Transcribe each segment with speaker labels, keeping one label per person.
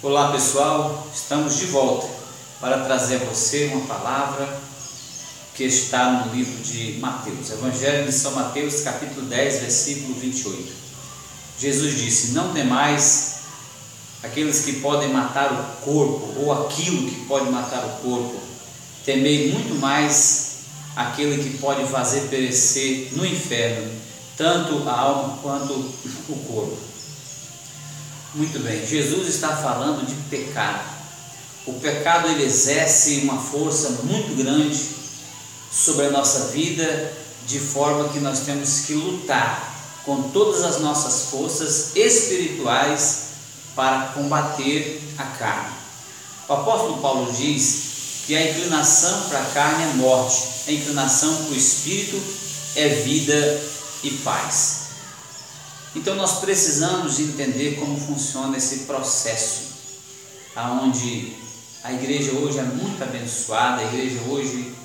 Speaker 1: Olá pessoal, estamos de volta para trazer a você uma palavra que está no livro de Mateus, Evangelho de São Mateus, capítulo 10, versículo 28. Jesus disse: não temais aqueles que podem matar o corpo, ou aquilo que pode matar o corpo, temei muito mais aquele que pode fazer perecer no inferno, tanto a alma quanto o corpo. Muito bem, Jesus está falando de pecado. O pecado ele exerce uma força muito grande sobre a nossa vida, de forma que nós temos que lutar com todas as nossas forças espirituais para combater a carne. O apóstolo Paulo diz que a inclinação para a carne é morte, a inclinação para o espírito é vida e paz. Então nós precisamos entender como funciona esse processo, aonde a igreja hoje é muito abençoada, a igreja hoje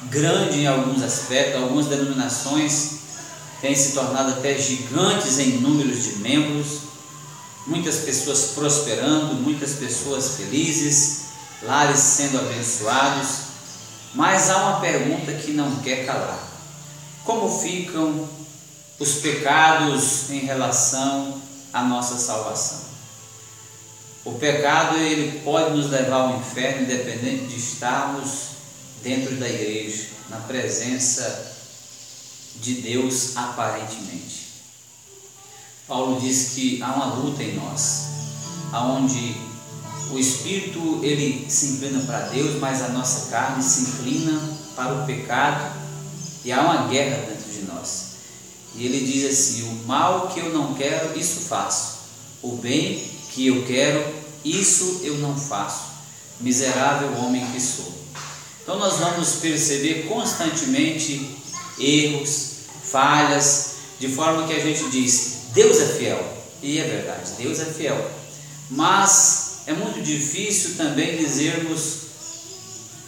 Speaker 1: grande em alguns aspectos, algumas denominações têm se tornado até gigantes em números de membros, muitas pessoas prosperando, muitas pessoas felizes, lares sendo abençoados, mas há uma pergunta que não quer calar: como ficam os pecados em relação à nossa salvação? O pecado ele pode nos levar ao inferno, independente de estarmos dentro da igreja, na presença de Deus aparentemente. Paulo diz que há uma luta em nós, aonde o espírito ele se inclina para Deus, mas a nossa carne se inclina para o pecado, e há uma guerra dentro de nós. E ele diz assim: o mal que eu não quero, isso faço, o bem que eu quero, isso eu não faço, miserável homem que sou. Então nós vamos perceber constantemente erros, falhas, de forma que a gente diz: Deus é fiel, e é verdade, Deus é fiel, mas é muito difícil também dizermos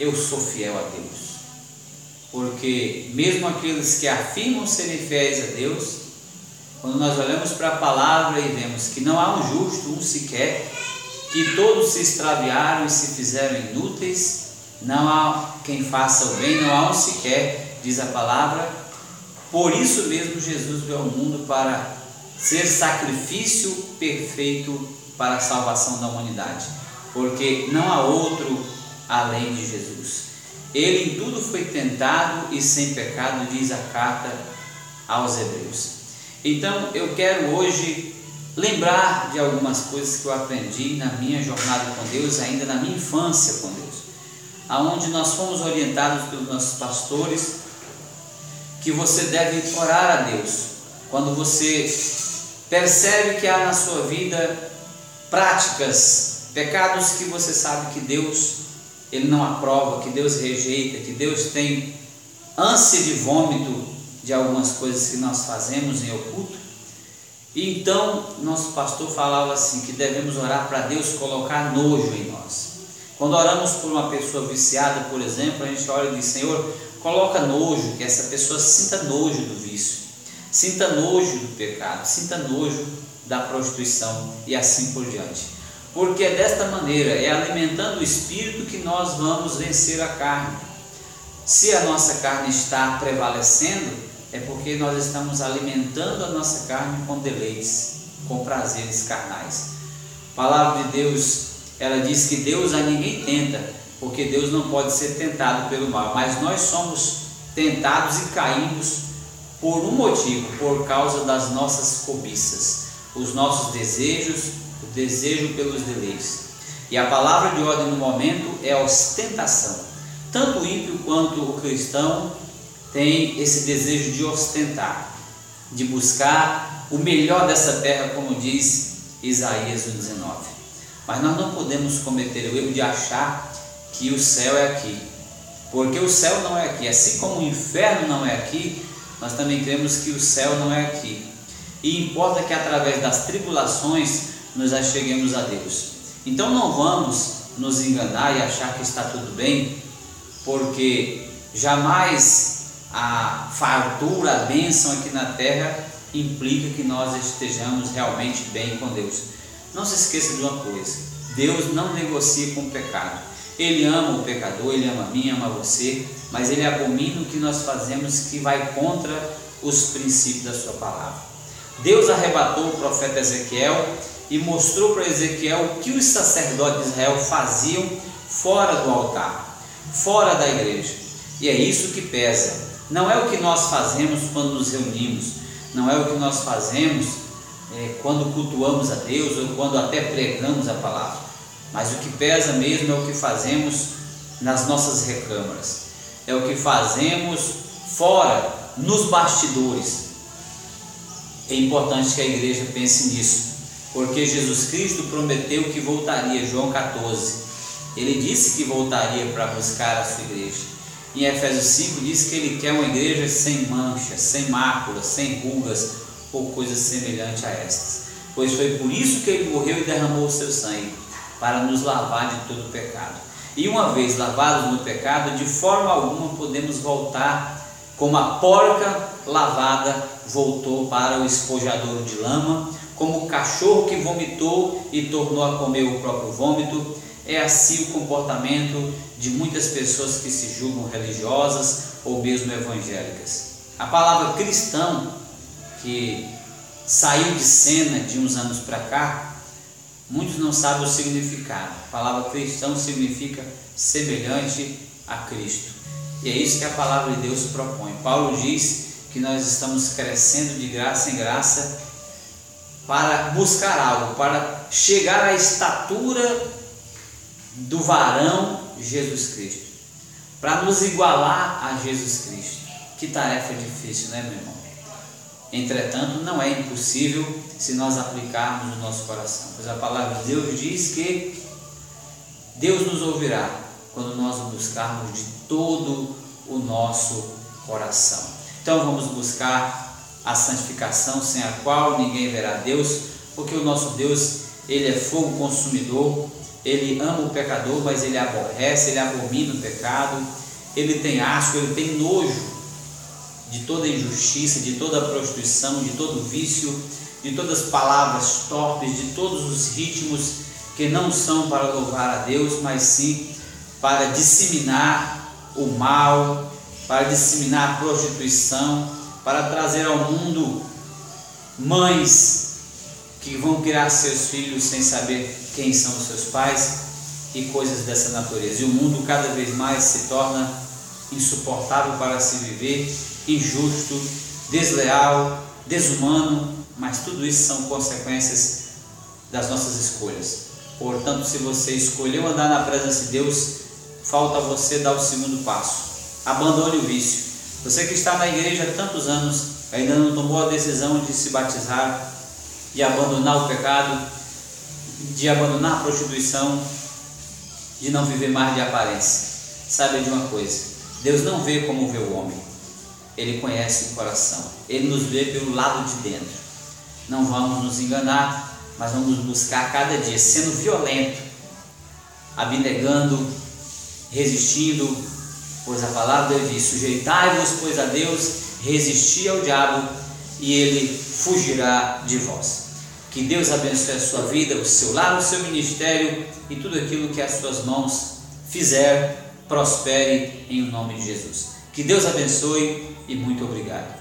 Speaker 1: eu sou fiel a Deus, porque mesmo aqueles que afirmam serem fiéis a Deus, quando nós olhamos para a palavra e vemos que não há um justo, um sequer, que todos se extraviaram e se fizeram inúteis, não há quem faça o bem, não há um sequer, diz a palavra. Por isso mesmo Jesus veio ao mundo, para ser sacrifício perfeito para a salvação da humanidade, porque não há outro além de Jesus. Ele em tudo foi tentado e sem pecado, diz a carta aos Hebreus. Então eu quero hoje lembrar de algumas coisas que eu aprendi na minha jornada com Deus, ainda na minha infância com Deus, aonde nós fomos orientados pelos nossos pastores que você deve orar a Deus quando você percebe que há na sua vida práticas, pecados que você sabe que Deus ele não aprova, que Deus rejeita, que Deus tem ânsia de vômito de algumas coisas que nós fazemos em oculto. E então nosso pastor falava assim, que devemos orar para Deus colocar nojo em nós. Quando oramos por uma pessoa viciada, por exemplo, a gente ora e diz: Senhor, coloca nojo, que essa pessoa sinta nojo do vício, sinta nojo do pecado, sinta nojo da prostituição e assim por diante. Porque é desta maneira, é alimentando o espírito, que nós vamos vencer a carne. Se a nossa carne está prevalecendo, é porque nós estamos alimentando a nossa carne com deleites, com prazeres carnais. A palavra de Deus, ela diz que Deus a ninguém tenta, porque Deus não pode ser tentado pelo mal, mas nós somos tentados e caímos por um motivo, por causa das nossas cobiças, os nossos desejos, o desejo pelos deleites. E a palavra de ordem no momento é ostentação. Tanto o ímpio quanto o cristão tem esse desejo de ostentar, de buscar o melhor dessa terra, como diz Isaías 19. Mas nós não podemos cometer o erro de achar que o céu é aqui, porque o céu não é aqui. Assim como o inferno não é aqui, nós também cremos que o céu não é aqui. E importa que através das tribulações nos acheguemos a Deus. Então não vamos nos enganar e achar que está tudo bem, porque jamais a fartura, a bênção aqui na terra implica que nós estejamos realmente bem com Deus. Não se esqueça de uma coisa: Deus não negocia com o pecado. Ele ama o pecador, Ele ama a mim, ama você, mas Ele abomina o que nós fazemos que vai contra os princípios da sua palavra. Deus arrebatou o profeta Ezequiel e mostrou para Ezequiel o que os sacerdotes de Israel faziam fora do altar, fora da igreja. E é isso que pesa. Não é o que nós fazemos quando nos reunimos, não é o que nós fazemos quando cultuamos a Deus ou quando até pregamos a palavra, mas o que pesa mesmo é o que fazemos nas nossas recâmaras, é o que fazemos fora, nos bastidores. É importante que a igreja pense nisso, porque Jesus Cristo prometeu que voltaria. João 14, Ele disse que voltaria para buscar a sua igreja. Em Efésios 5 diz que Ele quer uma igreja sem manchas, sem máculas, sem rugas ou coisas semelhantes a estas, pois foi por isso que Ele morreu e derramou o seu sangue, para nos lavar de todo pecado. E uma vez lavados no pecado, de forma alguma podemos voltar como a porca lavada voltou para o espojadouro de lama, como o cachorro que vomitou e tornou a comer o próprio vômito. É assim o comportamento de muitas pessoas que se julgam religiosas ou mesmo evangélicas. A palavra cristão, que saiu de cena de uns anos para cá, muitos não sabem o significado. A palavra cristão significa semelhante a Cristo. E é isso que a palavra de Deus propõe. Paulo diz que nós estamos crescendo de graça em graça para buscar algo, para chegar à estatura do varão Jesus Cristo, para nos igualar a Jesus Cristo. Que tarefa difícil, né, meu irmão? Entretanto, não é impossível se nós aplicarmos no nosso coração, pois a palavra de Deus diz que Deus nos ouvirá quando nós o buscarmos de todo o nosso coração. Então vamos buscar a santificação, sem a qual ninguém verá Deus, porque o nosso Deus, Ele é fogo consumidor. Ele ama o pecador, mas Ele aborrece, Ele abomina o pecado, Ele tem asco, Ele tem nojo de toda injustiça, de toda prostituição, de todo vício, de todas as palavras torpes, de todos os ritmos que não são para louvar a Deus, mas sim para disseminar o mal, para disseminar a prostituição, para trazer ao mundo mães que vão criar seus filhos sem saber quem são os seus pais e coisas dessa natureza. E o mundo cada vez mais se torna insuportável para se viver, injusto, desleal, desumano, mas tudo isso são consequências das nossas escolhas. Portanto, se você escolheu andar na presença de Deus, falta você dar o segundo passo. Abandone o vício. Você que está na igreja há tantos anos, ainda não tomou a decisão de se batizar, de abandonar o pecado, de abandonar a prostituição, de não viver mais de aparência. Saiba de uma coisa: Deus não vê como vê o homem, Ele conhece o coração, Ele nos vê pelo lado de dentro. Não vamos nos enganar, mas vamos buscar cada dia, sendo violento, abnegando, resistindo, pois a palavra diz: sujeitai-vos, pois, a Deus, resisti ao diabo e ele fugirá de vós. Que Deus abençoe a sua vida, o seu lar, o seu ministério e tudo aquilo que as suas mãos fizer, prospere em nome de Jesus. Que Deus abençoe e muito obrigado.